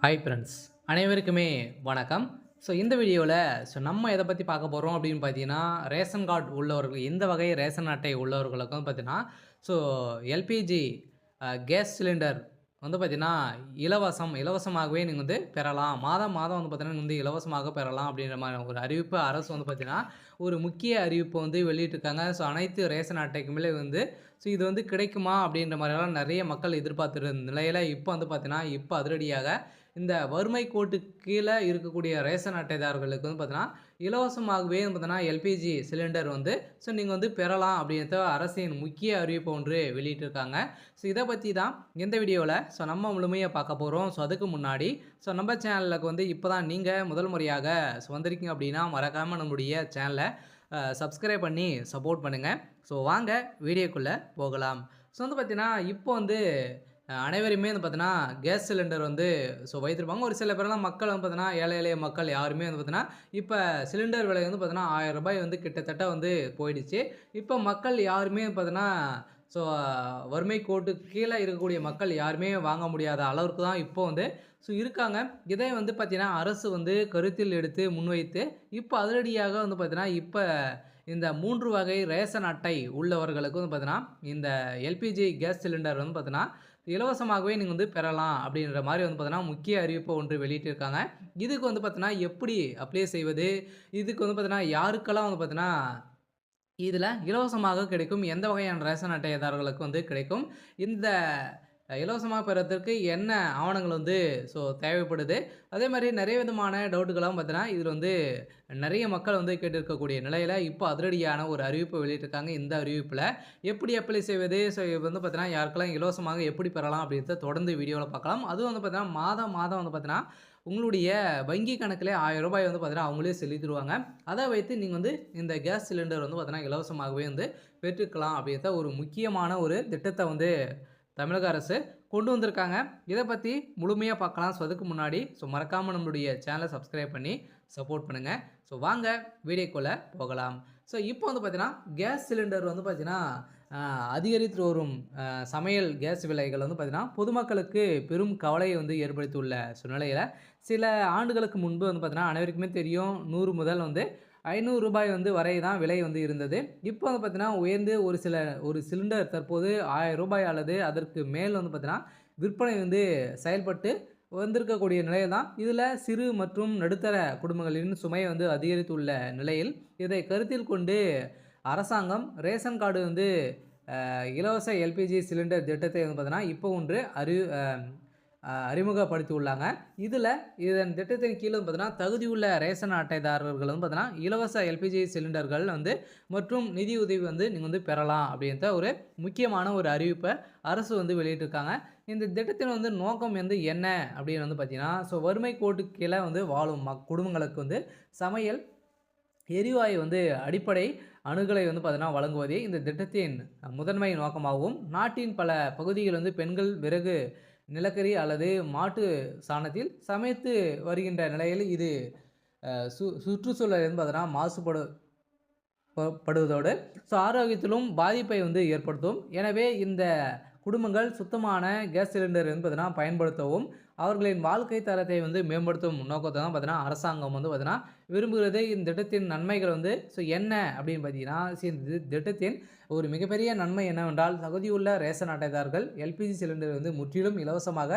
Hi friends, அனைவருக்குமே வணக்கம். இந்த வீடியோவில் நம்ம எதை பற்றி பார்க்க போகிறோம் அப்படின்னு பார்த்தீங்கன்னா, ரேஷன் கார்டு உள்ளவர்கள் எந்த வகை ரேஷன் அட்டை உள்ளவர்களுக்கு வந்து பார்த்தீங்கன்னா, ஸோ எல்பிஜி கேஸ் சிலிண்டர் வந்து பார்த்தீங்கன்னா, இலவசமாகவே நீங்கள் வந்து பெறலாம். மாதம் மாதம் வந்து பார்த்தீங்கன்னா, வந்து இலவசமாக பெறலாம் அப்படின்ற மாதிரி ஒரு அறிவிப்பு அரசு வந்து பார்த்தீங்கன்னா, ஒரு முக்கிய அறிவிப்பு வந்து வெளியிட்டிருக்காங்க. அனைத்து ரேஷன் அட்டைக்குமே வந்து இது வந்து கிடைக்குமா அப்படின்ற மாதிரிலாம் நிறைய மக்கள் எதிர்பார்த்துருந்த நிலையில் இப்போ வந்து பார்த்தீங்கன்னா, இப்போ அதிரடியாக இந்த வறுமை கோட்டுக்கு கீழே இருக்கக்கூடிய ரேஷன் அட்டைதாரர்களுக்கு வந்து பார்த்தீங்கன்னா, இலவசமாகவே வந்து பார்த்தீங்கன்னா எல்பிஜி சிலிண்டர் வந்து நீங்கள் வந்து பெறலாம் அப்படின்ற அரசின் முக்கிய அறிவிப்பு ஒன்று வெளியிட்டிருக்காங்க. இதை பற்றி தான் இந்த வீடியோவில் நம்ம முழுமையாக பார்க்க போகிறோம். அதுக்கு முன்னாடி நம்ம சேனலுக்கு வந்து இப்போ தான் நீங்கள் முதல் முறையாக வந்திருக்கீங்க அப்படின்னா மறக்காமல் நம்முடைய சேனலை சப்ஸ்கிரைப் பண்ணி சப்போர்ட் பண்ணுங்கள். வாங்க வீடியோக்குள்ளே போகலாம். வந்து பார்த்தீங்கன்னா இப்போ வந்து அனைவருமே வந்து பார்த்தீங்கன்னா கேஸ் சிலிண்டர் வந்து வைத்திருப்பாங்க. ஒரு சில பேர்லாம் மக்கள் வந்து பார்த்தீங்கன்னா ஏழை எளிய மக்கள் யாருமே வந்து பார்த்தீங்கன்னா இப்போ சிலிண்டர் விலை வந்து பார்த்தீங்கன்னா ரூ. 1000 வந்து கிட்டத்தட்ட வந்து போயிடுச்சு. இப்போ மக்கள் யாருமே பார்த்தீங்கன்னா வறுமை கோட்டுக்கு கீழே இருக்கக்கூடிய மக்கள் யாருமே வாங்க முடியாத அளவுக்கு தான் இப்போ வந்து இருக்காங்க. இதை வந்து பார்த்தீங்கன்னா அரசு வந்து கருத்தில் எடுத்து முன்வைத்து இப்போ அதிரடியாக வந்து பார்த்தீங்கன்னா இப்போ இந்த 3 வகை ரேஷன் அட்டை உள்ளவர்களுக்கு வந்து பார்த்தீங்கன்னா இந்த எல்பிஜி கேஸ் சிலிண்டர் வந்து பார்த்தீங்கன்னா இலவசமாகவே நீங்கள் வந்து பெறலாம் அப்படின்ற மாதிரி வந்து பார்த்தீங்கன்னா முக்கிய அறிவிப்பு ஒன்று வெளியிட்டிருக்காங்க. இதுக்கு வந்து பார்த்தீங்கன்னா எப்படி அப்ளை செய்வது, இதுக்கு வந்து பார்த்தீங்கன்னா யாருக்கெல்லாம் வந்து பார்த்தீங்கன்னா இதில் இலவசமாக கிடைக்கும், எந்த வகையான ரேஷன் அட்டைதாரர்களுக்கு வந்து கிடைக்கும், இந்த இலவசமாக பெறத்திற்கு என்ன ஆவணங்கள் வந்து தேவைப்படுது, அதே மாதிரி நிறைய விதமான டவுட்டுகள்லாம் பார்த்தீங்கன்னா இதில் வந்து நிறைய மக்கள் வந்து கேட்டிருக்கக்கூடிய நிலையில் இப்போ அதிரடியான ஒரு அறிவிப்பு வெளியிட்டிருக்காங்க. இந்த அறிவிப்பில் எப்படி அப்ளை செய்வது, வந்து பார்த்தீங்கன்னா யாருக்கெல்லாம் இலவசமாக எப்படி பெறலாம் அப்படின்றத தொடர்ந்து வீடியோவில் பார்க்கலாம். அதுவும் வந்து பார்த்தீங்கன்னா மாதம் மாதம் வந்து பார்த்தீங்கன்னா உங்களுடைய வங்கி கணக்கில் ரூ. 1000 வந்து பார்த்தீங்கன்னா அவங்களே செலுத்திடுவாங்க. அதை வைத்து நீங்கள் வந்து இந்த கேஸ் சிலிண்டர் வந்து பார்த்தீங்கன்னா இலவசமாகவே வந்து பெற்றுக்கலாம் அப்படின்ற ஒரு முக்கியமான ஒரு திட்டத்தை வந்து தமிழக அரசு கொண்டு வந்திருக்காங்க. இதை பற்றி முழுமையாக பார்க்கலாம். அதுக்கு முன்னாடி மறக்காமல் நம்மளுடைய சேனலை சப்ஸ்கிரைப் பண்ணி சப்போர்ட் பண்ணுங்கள். வாங்க வீடியோக்குள்ளே போகலாம். இப்போ வந்து பார்த்தீங்கன்னா கேஸ் சிலிண்டர் வந்து பார்த்தீங்கன்னா அதிகரித்து வரும் சமையல் கேஸ் விலைகள் வந்து பார்த்தீங்கன்னா பொதுமக்களுக்கு பெரும் கவலையை வந்து ஏற்படுத்தியுள்ள சூழ்நிலையில் சில ஆண்டுகளுக்கு முன்பு வந்து பார்த்தீங்கன்னா அனைவருக்குமே தெரியும் 100 முதல் வந்து ரூ. 500 வந்து வரை தான் விலை வந்து இருந்தது. இப்போ வந்து பார்த்தீங்கன்னா உயர்ந்து ஒரு சிலிண்டர் தற்போது ரூ. 1000 அல்லது அதற்கு மேல் வந்து பார்த்தீங்கன்னா விற்பனை வந்து செயல்பட்டு வந்திருக்கக்கூடிய நிலையில் தான். இதில் சிறு மற்றும் நடுத்தர குடும்பங்களின் சுமையை வந்து அதிகரித்துள்ள நிலையில் இதை கருத்தில் கொண்டு அரசாங்கம் ரேஷன் கார்டு வந்து இலவச எல்பிஜி சிலிண்டர் திட்டத்தை வந்து பார்த்தீங்கன்னா இப்போ ஒன்று அறிமுகப்படுத்தியுள்ளாங்க. இதன் திட்டத்தின் கீழே பார்த்தீங்கன்னா தகுதியுள்ள ரேஷன் அட்டைதாரர்கள் வந்து பார்த்தீங்கன்னா இலவச எல்பிஜி சிலிண்டர்கள் வந்து மற்றும் நிதி உதவி வந்து நீங்கள் வந்து பெறலாம் அப்படின்ற ஒரு முக்கியமான ஒரு அறிவிப்பை அரசு வந்து வெளியிட்டிருக்காங்க. இந்த திட்டத்தின் வந்து நோக்கம் வந்து என்ன அப்படின்னு வந்து பார்த்தீங்கன்னா வறுமை கோட்டுக்கு கீழே வந்து வாழும் குடும்பங்களுக்கு வந்து சமையல் எரிவாயு வந்து அடிப்படை அணுகலை வந்து பார்த்தீங்கன்னா வழங்குவதே இந்த திட்டத்தின் முதன்மை நோக்கமாகவும் நாட்டின் பல பகுதிகள் வந்து பெண்கள் விறகு நிலக்கரி அல்லது மாட்டு சாணத்தில் சமைத்து வருகின்ற நிலையில் இது சுற்றுச்சூழல் வந்து பார்த்தீங்கன்னா மாசுபடுவதோடு ஆரோக்கியத்திலும் பாதிப்பை வந்து ஏற்படுத்தும். எனவே இந்த குடும்பங்கள் சுத்தமான கேஸ் சிலிண்டர் வந்து பார்த்தீங்கன்னா பயன்படுத்தவும் அவர்களின் வாழ்க்கை தரத்தை வந்து மேம்படுத்தும் நோக்கத்தை தான் பார்த்தீங்கன்னா அரசாங்கம் வந்து பார்த்தீங்கன்னா விரும்புகிறது. இந்த திட்டத்தின் நன்மைகள் வந்து என்ன அப்படின்னு பார்த்தீங்கன்னா இந்த திட்டத்தின் ஒரு மிகப்பெரிய நன்மை என்னவென்றால் தகுதியுள்ள ரேஷன் அட்டைதாரர்கள் எல்பிஜி சிலிண்டர் வந்து முற்றிலும் இலவசமாக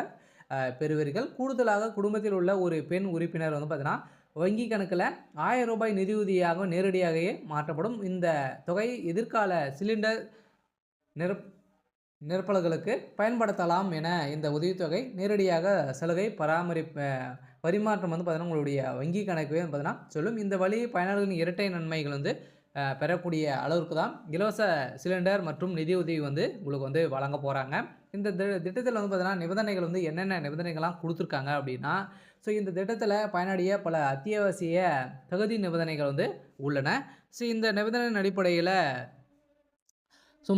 பெறுவீர்கள். கூடுதலாக குடும்பத்தில் உள்ள ஒரு பெண் உறுப்பினர் வந்து பார்த்தீங்கன்னா வங்கி கணக்கில் ரூ. 1000 நிதியுதவியாக நேரடியாகவே மாற்றப்படும். இந்த தொகை எதிர்கால சிலிண்டர் நிரப்பல்களுக்கு பயன்படுத்தலாம் என இந்த உதவித்தொகை நேரடியாக சலுகை பரிமாற்றம் வந்து பார்த்தீங்கன்னா உங்களுடைய வங்கி கணக்குவே பார்த்தீங்கன்னா சொல்லும். இந்த வழி பயனாளர்களின் இரட்டை நன்மைகள் வந்து பெறக்கூடிய அளவுக்கு தான் இலவச சிலிண்டர் மற்றும் நிதி உதவி வந்து உங்களுக்கு வந்து வழங்க போகிறாங்க. இந்த திட்டத்தில் வந்து பார்த்தீங்கன்னா நிபந்தனைகள் வந்து என்னென்ன நிபந்தனைகள்லாம் கொடுத்துருக்காங்க அப்படின்னா இந்த திட்டத்தில் பயனடைய பல அத்தியாவசிய தகுதி நிபந்தனைகள் வந்து உள்ளன. இந்த நிபந்தனையின் அடிப்படையில்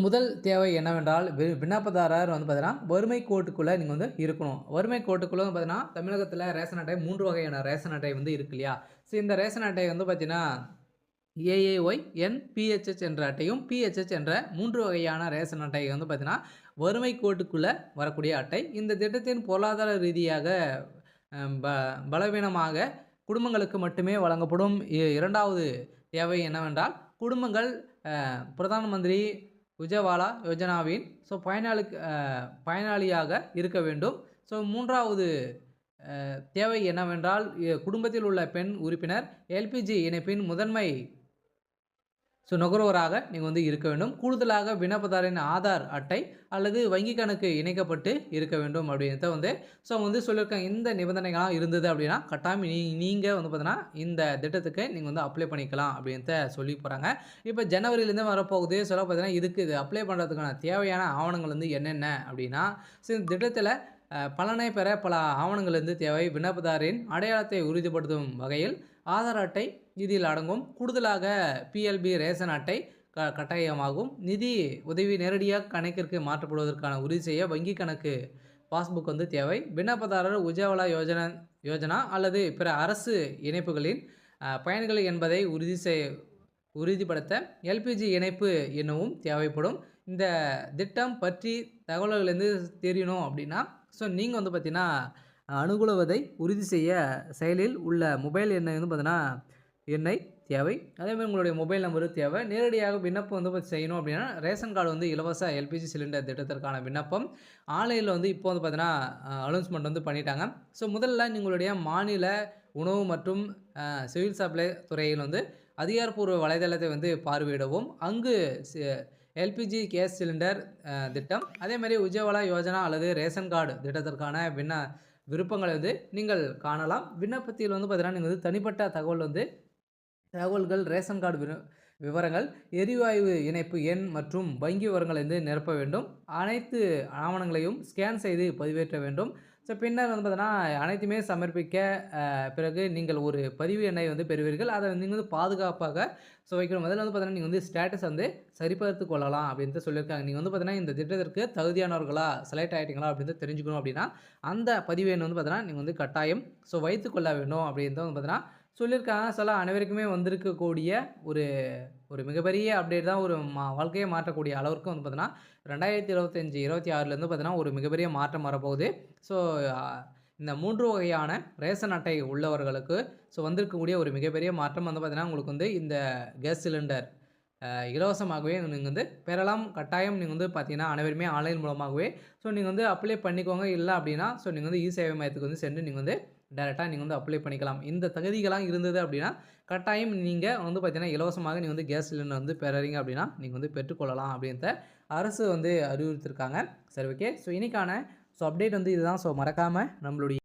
முதல் தேவை என்னவென்றால் விண்ணப்பதாரர் வந்து பார்த்தீங்கன்னா வறுமை கோட்டுக்குள்ளே நீங்கள் வந்து இருக்கணும். வறுமை கோட்டுக்குள்ளே வந்து பார்த்தீங்கன்னா தமிழகத்தில் ரேஷன் அட்டை 3 வகையான ரேஷன் அட்டை வந்து இருக்கு இல்லையா. இந்த ரேஷன் அட்டை வந்து பார்த்தீங்கன்னா ஏஏஒய் என்பிஹெச்ஹெச் என்ற அட்டையும் பிஹெச்ஹெச் என்ற 3 வகையான ரேஷன் அட்டை வந்து பார்த்தீங்கன்னா வறுமை கோட்டுக்குள்ளே வரக்கூடிய அட்டை. இந்த திட்டத்தின் பொருளாதார ரீதியாக ப பலவீனமாக குடும்பங்களுக்கு மட்டுமே வழங்கப்படும். இரண்டாவது தேவை என்னவென்றால், குடும்பங்கள் பிரதான் மந்திரி உஜ்வாலா யோஜனாவின் பயனாளியாக இருக்க வேண்டும். ஸோ 3வது தேவை என்னவென்றால், குடும்பத்தில் உள்ள பெண் உறுப்பினர் எல்பிஜி இணைப்பின் முதன்மை நுகர்வோராக நீங்கள் வந்து இருக்க வேண்டும். கூடுதலாக விண்ணப்பதாரின் ஆதார் அட்டை அல்லது வங்கி கணக்கு இணைக்கப்பட்டு இருக்க வேண்டும் அப்படின்றத வந்து வந்து சொல்லியிருக்காங்க. இந்த நிபந்தனைகள்லாம் இருந்தது அப்படின்னா கட்டாயம் நீங்கள் வந்து பார்த்தீங்கன்னா இந்த திட்டத்துக்கு நீங்கள் வந்து அப்ளை பண்ணிக்கலாம் அப்படின்றத சொல்லி போகிறாங்க. இப்போ ஜனவரியிலேருந்து வரப்போகுது. சொல்ல பார்த்தீங்கன்னா இது அப்ளை பண்ணுறதுக்கான தேவையான ஆவணங்கள் வந்து என்னென்ன அப்படின்னா, இந்த திட்டத்தில் பலனை பெற பல ஆவணங்கள் வந்து தேவை. விண்ணப்பதாரின் அடையாளத்தை உறுதிப்படுத்தும் வகையில் ஆதார் அட்டை இதில் அடங்கும். கூடுதலாக பிஎல்பி ரேஷன் அட்டை கட்டாயமாகும். நிதி உதவி நேரடியாக கணக்கிற்கு மாற்றப்படுவதற்கான உறுதி செய்ய வங்கி கணக்கு பாஸ்புக் வந்து தேவை. விண்ணப்பதாரர் உஜ்வாலா யோஜனா அல்லது பிற அரசு இணைப்புகளின் பயன்கள் என்பதை உறுதிப்படுத்த எல்பிஜி இணைப்பு என்னவும் தேவைப்படும். இந்த திட்டம் பற்றி தகவல்கள் வந்து தெரியணும் அப்படின்னா நீங்கள் வந்து பார்த்தீங்கன்னா அணுகுவதை உறுதி செய்ய செயலில் உள்ள மொபைல் எண்ணை வந்து பார்த்தீங்கன்னா எண்ணை தேவை. அதேமாதிரி உங்களுடைய மொபைல் நம்பரு தேவை. நேரடியாக விண்ணப்பம் வந்து செய்யணும் அப்படின்னா ரேஷன் கார்டு வந்து இலவச எல்பிஜி சிலிண்டர் திட்டத்திற்கான விண்ணப்பம் ஆன்லைனில் வந்து இப்போ வந்து பார்த்தீங்கன்னா அனௌன்ஸ்மெண்ட் வந்து பண்ணிட்டாங்க. முதல்ல உங்களுடைய மாநில உணவு மற்றும் சிவில் சப்ளை துறையில் வந்து அதிகாரப்பூர்வ வலைதளத்தை வந்து பார்வையிடவும். அங்கு எல்பிஜி கேஸ் சிலிண்டர் திட்டம், அதேமாதிரி உஜ்வாலா யோஜனா அல்லது ரேஷன் கார்டு திட்டத்திற்கான விருப்பங்களை வந்து நீங்கள் காணலாம். விண்ணப்பத்தில் வந்து பார்த்தீங்கன்னா நீங்கள் வந்து தனிப்பட்ட தகவல்கள், ரேஷன் கார்டு விவரங்கள், எரிவாயு இணைப்பு எண் மற்றும் வங்கி விவரங்களை வந்து நிரப்ப வேண்டும். அனைத்து ஆவணங்களையும் ஸ்கேன் செய்து பதிவேற்ற வேண்டும். பின்னர் வந்து பார்த்தீங்கன்னா அனைத்துமே சமர்ப்பிக்க பிறகு நீங்கள் ஒரு பதிவு எண்ணை வந்து பெறுவீர்கள். அதை நீங்கள் வந்து பாதுகாப்பாக வைக்கணும். முதல்ல வந்து பார்த்தீங்கன்னா நீங்கள் வந்து ஸ்டேட்டஸ் வந்து சரிபார்த்து கொள்ளலாம் அப்படின்ட்டு சொல்லியிருக்காங்க. நீங்கள் வந்து பார்த்தீங்கன்னா இந்த திட்டத்திற்கு தகுதியானவர்களா செலக்ட் ஆகிட்டீங்களா அப்படின்னு தெரிஞ்சுக்கணும் அப்படின்னா அந்த பதிவு எண் வந்து பார்த்தீங்கன்னா நீங்கள் வந்து கட்டாயம் வைத்துக்கொள்ள வேண்டும் அப்படின்ட்டு வந்து பார்த்தீங்கன்னா சொல்லியிருக்காங்க. சில அனைவருக்குமே வந்திருக்கக்கூடிய ஒரு மிகப்பெரிய அப்டேட் தான். ஒரு வாழ்க்கையை மாற்றக்கூடிய அளவிற்கு வந்து பார்த்தீங்கன்னா 2025 26லேருந்து பார்த்தீங்கன்னா ஒரு மிகப்பெரிய மாற்றம் வரப்போகுது. இந்த 3 வகையான ரேஷன் அட்டை உள்ளவர்களுக்கு வந்திருக்கக்கூடிய ஒரு மிகப்பெரிய மாற்றம் வந்து பார்த்தீங்கன்னா உங்களுக்கு வந்து இந்த கேஸ் சிலிண்டர் இலவசமாகவே நீங்கள் வந்து பெறலாம். கட்டாயம் நீங்கள் வந்து பார்த்தீங்கன்னா அனைவருமே ஆன்லைன் மூலமாகவே நீங்கள் வந்து அப்ளை பண்ணிக்கோங்க. இல்லை அப்படின்னா நீங்கள் வந்து சேவை மையத்துக்கு வந்து சென்று நீங்கள் வந்து டைரெக்டாக நீங்கள் வந்து அப்ளை பண்ணிக்கலாம். இந்த தகுதிகளாக இருந்தது அப்படின்னா கட்டாயம் நீங்கள் வந்து பார்த்தீங்கன்னா இலவசமாக நீங்கள் வந்து கேஸ் சிலிண்டர் வந்து பெறறீங்க அப்படின்னா நீங்கள் வந்து பெற்றுக்கொள்ளலாம் அப்படின்ற அரசு வந்து அறிவுறுத்திருக்காங்க. சரி, ஓகே. இன்றைக்கான அப்டேட் வந்து இதுதான். மறக்காமல் நம்மளுடைய